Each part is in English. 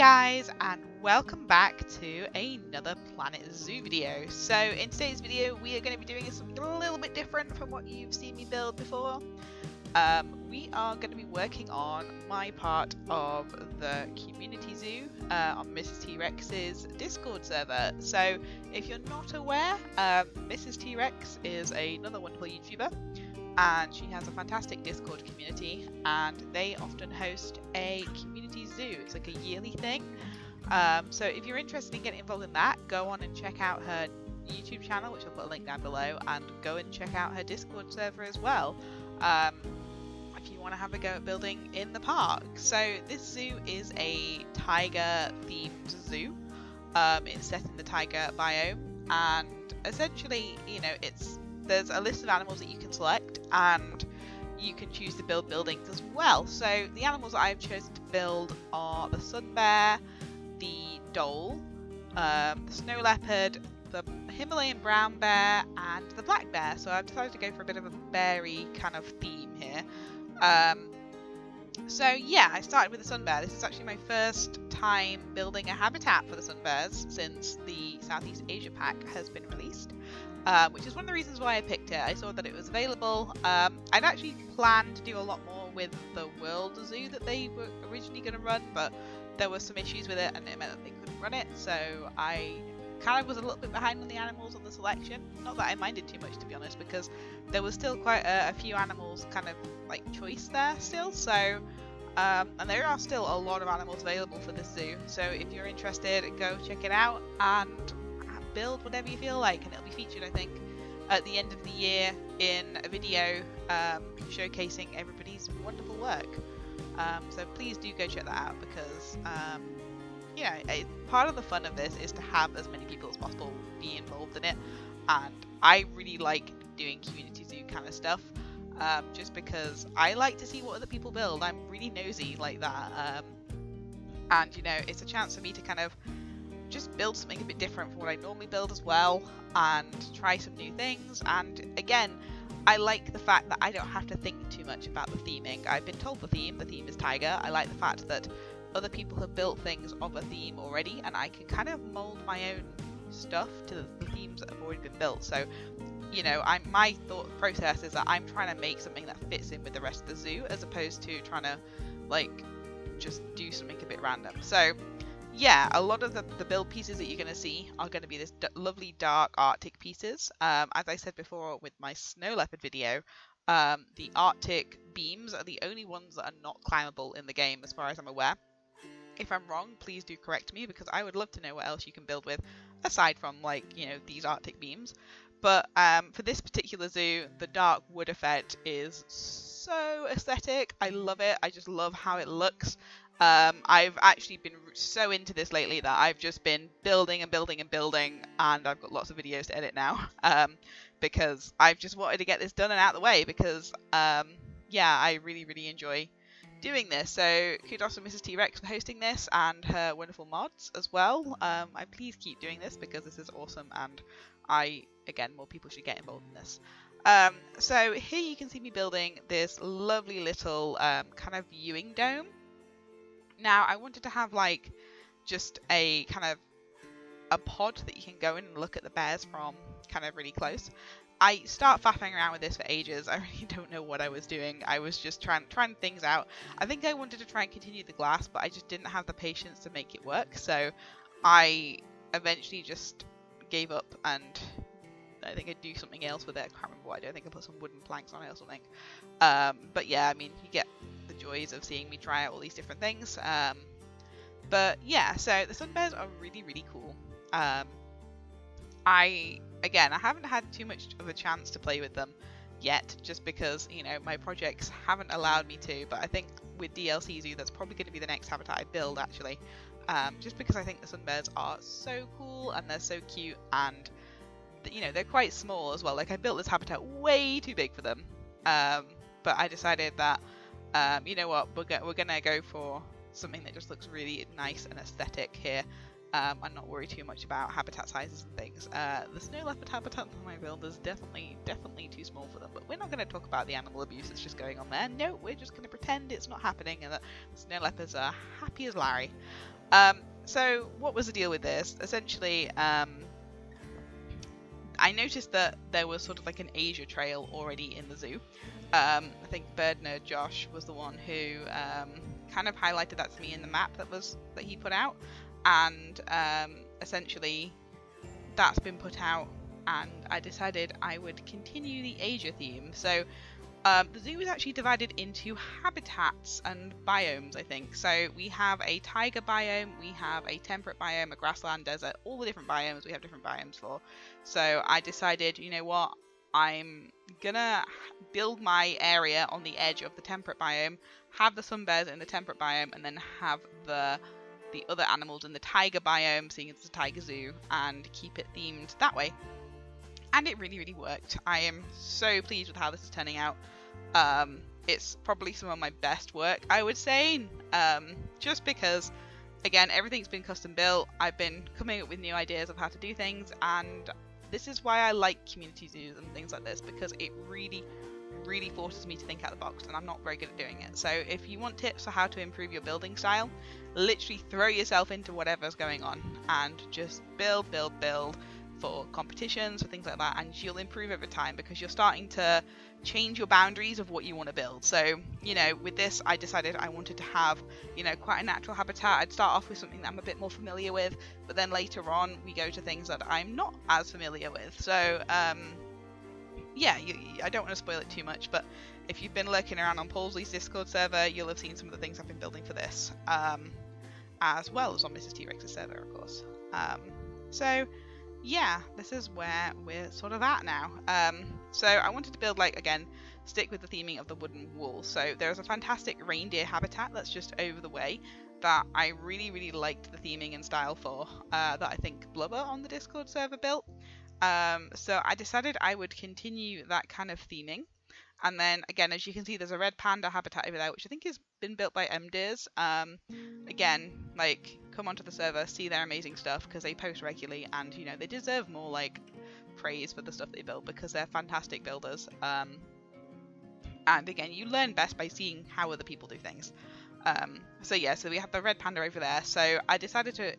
guys, and welcome back to another Planet Zoo video. So in today's video we are going to be doing something a little bit different from what you've seen me build before. We are going to be working on my part of the community zoo on Mrs. TeaRex's Discord server. So if you're not aware, Mrs. TeaRex is another wonderful YouTuber, and she has a fantastic Discord community, and they often host a community zoo. It's like a yearly thing. So if you're interested in getting involved in that, go on and check out her YouTube channel, which I'll put a link down below, and go and check out her Discord server as well, if you want to have a go at building in the park. So this zoo is a tiger themed zoo. It's set in the tiger biome, and essentially, you know, there's a list of animals that you can select, and you can choose to build buildings as well. So the animals that I've chosen to build are the sun bear, the dhole, the snow leopard, the Himalayan brown bear, and the black bear. So I've decided to go for a bit of a beary kind of theme here. So yeah, I started with the sun bear. This is actually my first time building a habitat for the sun bears since the Southeast Asia pack has been released. Which is one of the reasons why I picked it. I saw that it was available. I'd actually planned to do a lot more with the World Zoo that they were originally going to run, but there were some issues with it and it meant that they couldn't run it, so I kind of was a little bit behind on the animals on the selection. Not that I minded too much, to be honest, because there was still quite a few animals kind of like choice there still, so and there are still a lot of animals available for this zoo, so if you're interested, go check it out and build whatever you feel like, and it'll be featured, I think, at the end of the year in a video showcasing everybody's wonderful work. So please do go check that out, because yeah, part of the fun of this is to have as many people as possible be involved in it, and I really like doing community zoo kind of stuff, just because I like to see what other people build. I'm really nosy like that, and you know, it's a chance for me to kind of just build something a bit different from what I normally build as well, and try some new things. And again, I like the fact that I don't have to think too much about the theming. I've been told the theme is tiger. I like the fact that other people have built things of a theme already, and I can kind of mold my own stuff to the themes that have already been built. So, you know, my thought process is that I'm trying to make something that fits in with the rest of the zoo, as opposed to trying to like just do something a bit random. So yeah, a lot of the build pieces that you're going to see are going to be this lovely dark Arctic pieces. As I said before with my snow leopard video, the Arctic beams are the only ones that are not climbable in the game, as far as I'm aware. If I'm wrong, please do correct me, because I would love to know what else you can build with, aside from, like, you know, these Arctic beams. But for this particular zoo, the dark wood effect is so aesthetic. I love it. I just love how it looks. I've actually been so into this lately that I've just been building and building and building, and I've got lots of videos to edit now, because I've just wanted to get this done and out of the way, because yeah, I really enjoy doing this. So kudos to Mrs. TeaRex for hosting this, and her wonderful mods as well. I please keep doing this, because this is awesome, and again, more people should get involved in this. So here you can see me building this lovely little kind of viewing dome. Now, I wanted to have like just a kind of a pod that you can go in and look at the bears from kind of really close. I start faffing around with this for ages. I really don't know what I was doing. I was just trying things out. I think I wanted to try and continue the glass, but I just didn't have the patience to make it work. So I eventually just gave up, and I think I'd do something else with it. I can't remember what I did. I think I put some wooden planks on it or something. But yeah, I mean, you get the joys of seeing me try out all these different things. But yeah, so the sun bears are really cool. I haven't had too much of a chance to play with them yet, just because, you know, my projects haven't allowed me to, but I think with DLC Zoo, that's probably going to be the next habitat I build, actually. Just because I think the sun bears are so cool, and they're so cute, and you know, they're quite small as well. Like, I built this habitat way too big for them, but I decided that you know what, we're gonna go for something that just looks really nice and aesthetic here. and not worry too much about habitat sizes and things. The snow leopard habitat for my build is definitely too small for them, but we're not going to talk about the animal abuse that's just going on there. No, we're just going to pretend it's not happening and that snow leopards are happy as Larry. So what was the deal with this? Essentially, I noticed that there was sort of like an Asia trail already in the zoo. I think Bird Nerd Josh was the one who kind of highlighted that to me in the map that he put out, and essentially that's been put out, and I decided I would continue the Asia theme. So the zoo is actually divided into habitats and biomes, I think. So we have a taiga biome, we have a temperate biome, a grassland, desert, all the different biomes we have different biomes for. So I decided, you know what, I'm gonna build my area on the edge of the temperate biome, have the sun bears in the temperate biome, and then have the other animals in the taiga biome, seeing it's a taiga zoo, and keep it themed that way. And it really worked. I am so pleased with how this is turning out. It's probably some of my best work, I would say, just because, again, everything's been custom built. I've been coming up with new ideas of how to do things, and this is why I like community zoos and things like this, because it really forces me to think out the box, and I'm not very good at doing it. So if you want tips for how to improve your building style, literally throw yourself into whatever's going on and just build for competitions, for things like that, and you'll improve over time because you're starting to change your boundaries of what you want to build. So, you know, with this, I decided I wanted to have, you know, quite a natural habitat. I'd start off with something that I'm a bit more familiar with, but then later on we go to things that I'm not as familiar with. So, yeah, I don't want to spoil it too much, but if you've been lurking around on Paulsley's Discord server, you'll have seen some of the things I've been building for this, as well as on Mrs. TeaRex's server, of course. So yeah, this is where we're sort of at now. So I wanted to build, like, again, stick with the theming of the wooden wall. So there's a fantastic reindeer habitat that's just over the way that I really liked the theming and style for, that I think Blubber on the Discord server built. So I decided I would continue that kind of theming. And then, again, as you can see, there's a red panda habitat over there, which I think has been built by MDirs. Again, like, come onto the server, see their amazing stuff, because they post regularly, and, you know, they deserve more, like, praise for the stuff they build, because they're fantastic builders. And, again, you learn best by seeing how other people do things. So, yeah, so we have the red panda over there. So I decided to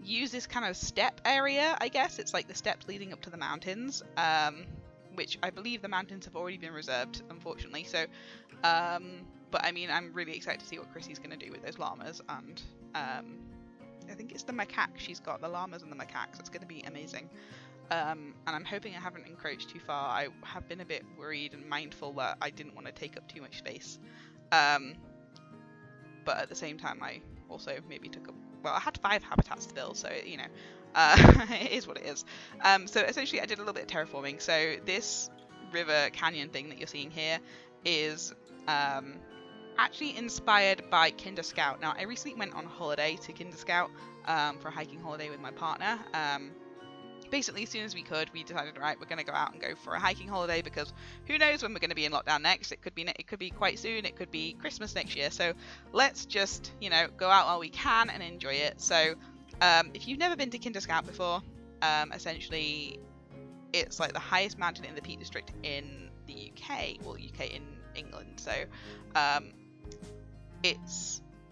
use this kind of step area, I guess. It's like the steps leading up to the mountains, which I believe the mountains have already been reserved, unfortunately. So, but I mean, I'm really excited to see what Chrissy's going to do with those llamas, and I think it's the macaque she's got, the llamas and the macaques. It's going to be amazing. And I'm hoping I haven't encroached too far. I have been a bit worried and mindful that I didn't want to take up too much space. But at the same time, I also maybe took up, well, I had 5 habitats to build, so, you know, it is what it is. So essentially I did a little bit of terraforming. So this river canyon thing that you're seeing here is actually inspired by Kinder Scout. Now, I recently went on holiday to Kinder Scout for a hiking holiday with my partner. Basically, as soon as we could, we decided, right, we're going to go out and go for a hiking holiday, because who knows when we're going to be in lockdown next. It could be quite soon. It could be Christmas next year. So let's just, you know, go out while we can and enjoy it. So if you've never been to Kinder Scout before, essentially it's like the highest mountain in the Peak District in the UK, well, UK in England. So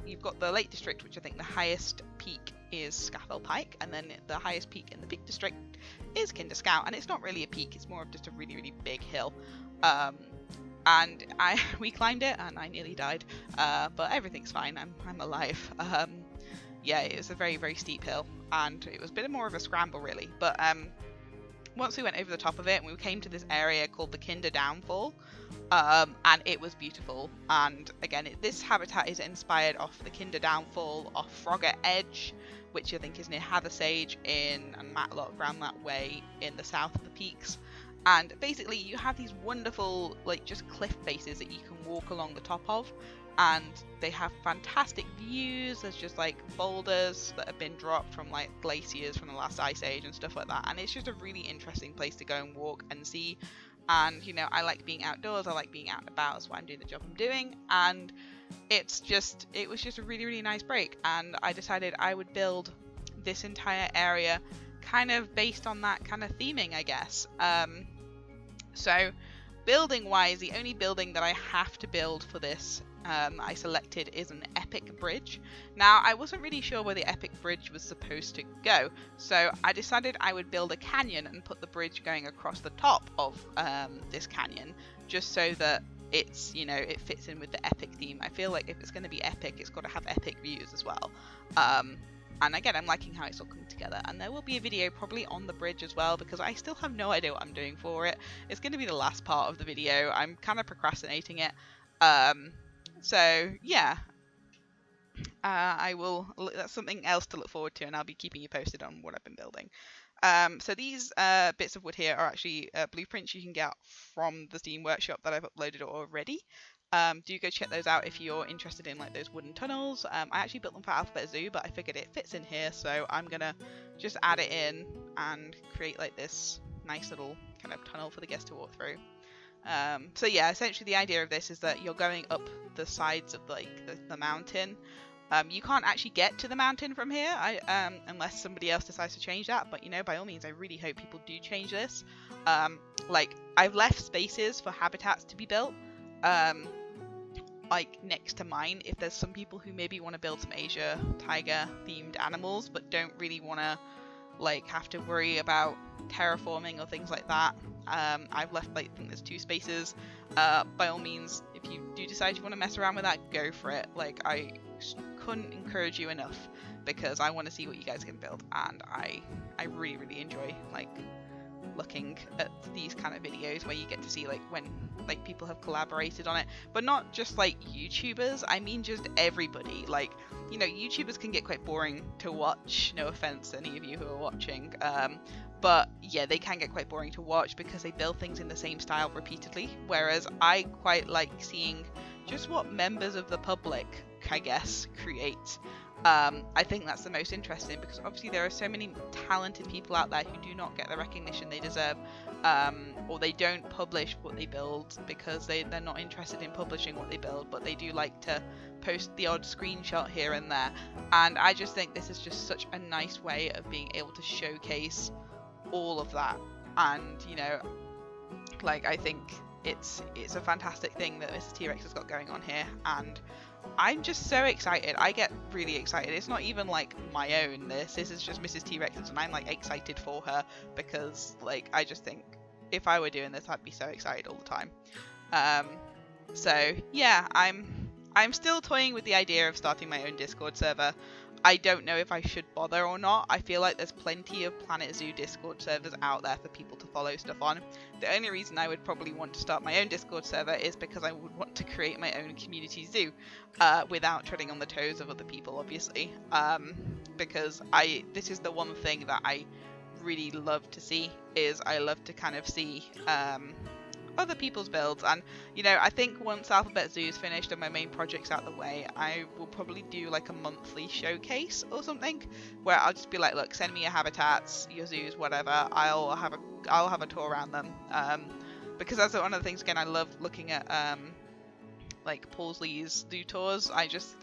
you've got the Lake District, which I think the highest peak is Scafell Pike, and then the highest peak in the Peak District is Kinder Scout, and it's not really a peak, it's more of just a really big hill. And we climbed it and I nearly died, but everything's fine. I'm alive. Yeah, it was a very steep hill, and it was a bit more of a scramble really, but once we went over the top of it, we came to this area called the Kinder Downfall, and it was beautiful. And again, this habitat is inspired off the Kinder Downfall off Frogger Edge, which I think is near Hathersage and Matlock, around that way in the south of the peaks. And basically you have these wonderful, like, just cliff faces that you can walk along the top of, and they have fantastic views. There's just like boulders that have been dropped from like glaciers from the last ice age and stuff like that, and it's just a really interesting place to go and walk and see. And, you know, I like being outdoors, I like being out and about, that's why I'm doing the job I'm doing, and it was just a really nice break. And I decided I would build this entire area kind of based on that kind of theming, I guess. So building wise, the only building that I have to build for this I selected is an epic bridge. Now, I wasn't really sure where the epic bridge was supposed to go, so I decided I would build a canyon and put the bridge going across the top of this canyon, just so that it's, you know, it fits in with the epic theme. I feel like if it's going to be epic, it's got to have epic views as well. And again, I'm liking how it's all coming together. And there will be a video probably on the bridge as well, because I still have no idea what I'm doing for it. It's going to be the last part of the video. I'm kind of procrastinating it. So yeah, that's something else to look forward to, and I'll be keeping you posted on what I've been building. So these bits of wood here are actually blueprints you can get from the Steam Workshop that I've uploaded already. Do go check those out if you're interested in like those wooden tunnels. I actually built them for Alphabet Zoo, but I figured it fits in here, so I'm gonna just add it in and create like this nice little kind of tunnel for the guests to walk through. So yeah, essentially the idea of this is that you're going up the sides of like the mountain. You can't actually get to the mountain from here unless somebody else decides to change that, but you know, by all means, I really hope people do change this. Like, I've left spaces for habitats to be built like next to mine, if there's some people who maybe want to build some Asia tiger themed animals but don't really want to like have to worry about terraforming or things like that. I've left, like, I think there's 2 spaces. By all means, if you do decide you want to mess around with that, go for it. Like, I couldn't encourage you enough, because I want to see what you guys can build, and I really, really enjoy like looking at these kind of videos where you get to see like when like people have collaborated on it, but not just like YouTubers. I mean just everybody. Like, you know, YouTubers can get quite boring to watch, no offense to any of you who are watching, but yeah, they can get quite boring to watch because they build things in the same style repeatedly, whereas I quite like seeing just what members of the public, I guess, create. I think that's the most interesting, because obviously there are so many talented people out there who do not get the recognition they deserve, or they don't publish what they build because they're not interested in publishing what they build, but they do like to post the odd screenshot here and there. And I just think this is just such a nice way of being able to showcase all of that. And, you know, like, I think it's a fantastic thing that Mrs. T-Rex has got going on here, and I'm just so excited. I get really excited. It's not even like my own, this is just Mrs. T-Rex's, and I'm like excited for her, because like I just think if I were doing this, I'd be so excited all the time. So yeah, I'm still toying with the idea of starting my own Discord server. I don't know if I should bother or not. I feel like there's plenty of Planet Zoo Discord servers out there for people to follow stuff on. The only reason I would probably want to start my own Discord server is because I would want to create my own community zoo, without treading on the toes of other people, obviously. Because this is the one thing that I really love to see, is I love to kind of see other people's builds. And, you know, I think once Alphabet Zoo is finished and my main project's out the way, I will probably do like a monthly showcase or something, where I'll just be like, look, send me your habitats, your zoos, whatever, I'll have a tour around them, because that's one of the things, again, I love looking at like Paulsley's zoo tours.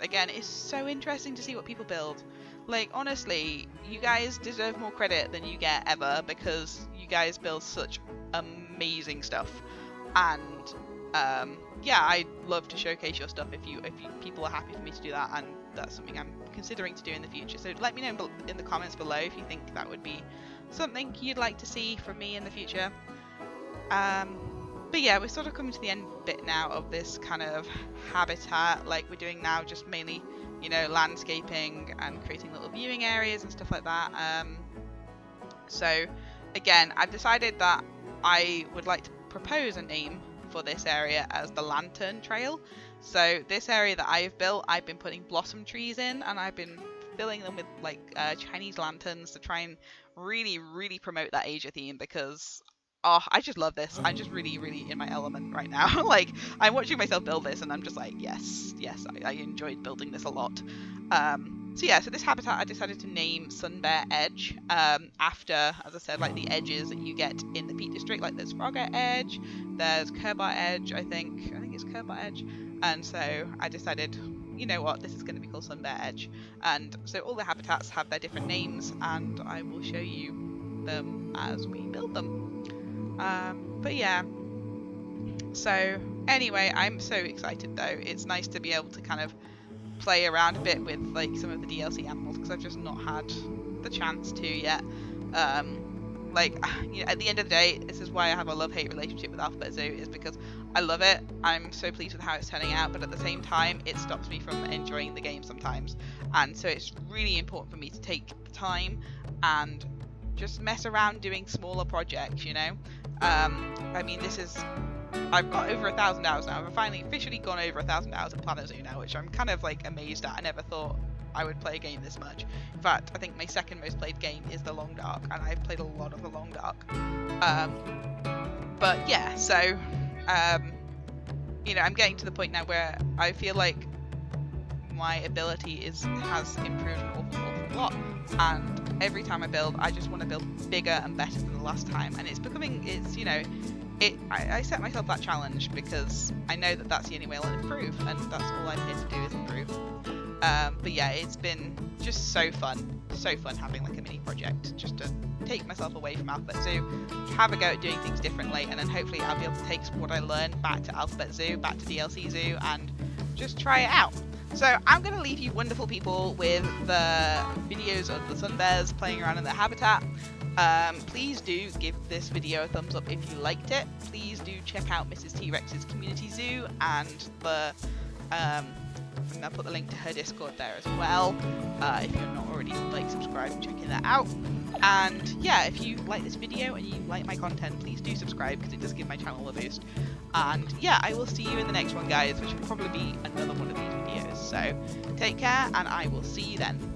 Again, it's so interesting to see what people build. Like, honestly, you guys deserve more credit than you get ever, because you guys build such amazing stuff. And yeah, I'd love to showcase your stuff if you people are happy for me to do that, and that's something I'm considering to do in the future. So let me know in the comments below if you think that would be something you'd like to see from me in the future. But yeah, we're sort of coming to the end bit now of this kind of habitat. Like, we're doing now just mainly, you know, landscaping and creating little viewing areas and stuff like that. So again, I've decided that I would like to propose a name for this area as the Lantern Trail. So this area that I've built, I've been putting blossom trees in, and I've been filling them with like Chinese lanterns to try and really, really promote that Asia theme, because I just love this. I'm just really, really in my element right now. Like, I'm watching myself build this and I'm just like, yes, I enjoyed building this a lot. So yeah, so this habitat I decided to name Sunbear Edge, after, as I said, like the edges that you get in the Peak District. Like, there's Frogger Edge, there's Kerbar Edge, I think it's Kerbar Edge. And so I decided you know what, this is going to be called Sunbear Edge. And so all the habitats have their different names, and I will show you them as we build them. But yeah, so anyway, I'm so excited though. It's nice to be able to kind of play around a bit with like some of the DLC animals, because I've just not had the chance to yet. Like, you know, at the end of the day, this is why I have a love-hate relationship with Alphabet Zoo, is because I love it. I'm so pleased with how it's turning out, but at the same time, it stops me from enjoying the game sometimes. And so it's really important for me to take the time and just mess around doing smaller projects, you know? I mean, I've got over 1,000 hours now. I've finally officially gone over 1,000 hours in Planet Zoo now, which I'm kind of like amazed at. I never thought I would play a game this much. In fact, I think my second most played game is The Long Dark, and I've played a lot of The Long Dark. But yeah, so you know, I'm getting to the point now where I feel like my ability has improved an awful lot, and every time I build, I just want to build bigger and better than the last time. And it's you know, I set myself that challenge because I know that that's the only way I'll improve, and that's all I'm here to do is improve. But yeah, it's been just so fun having like a mini project just to take myself away from Alphabet Zoo, have a go at doing things differently, and then hopefully I'll be able to take what I learned back to Alphabet Zoo, back to DLC Zoo, and just try it out. So I'm going to leave you wonderful people with the videos of the sun bears playing around in their habitat. Please do give this video a thumbs up if you liked it. Please do check out Mrs. TeaRex's community zoo, and I'm going to put the link to her Discord there as well, if you're not already like subscribed and checking that out. And yeah, if you like this video and you like my content, please do subscribe, because it does give my channel a boost. And yeah, I will see you in the next one, guys, which will probably be another one of these videos. So take care, and I will see you then.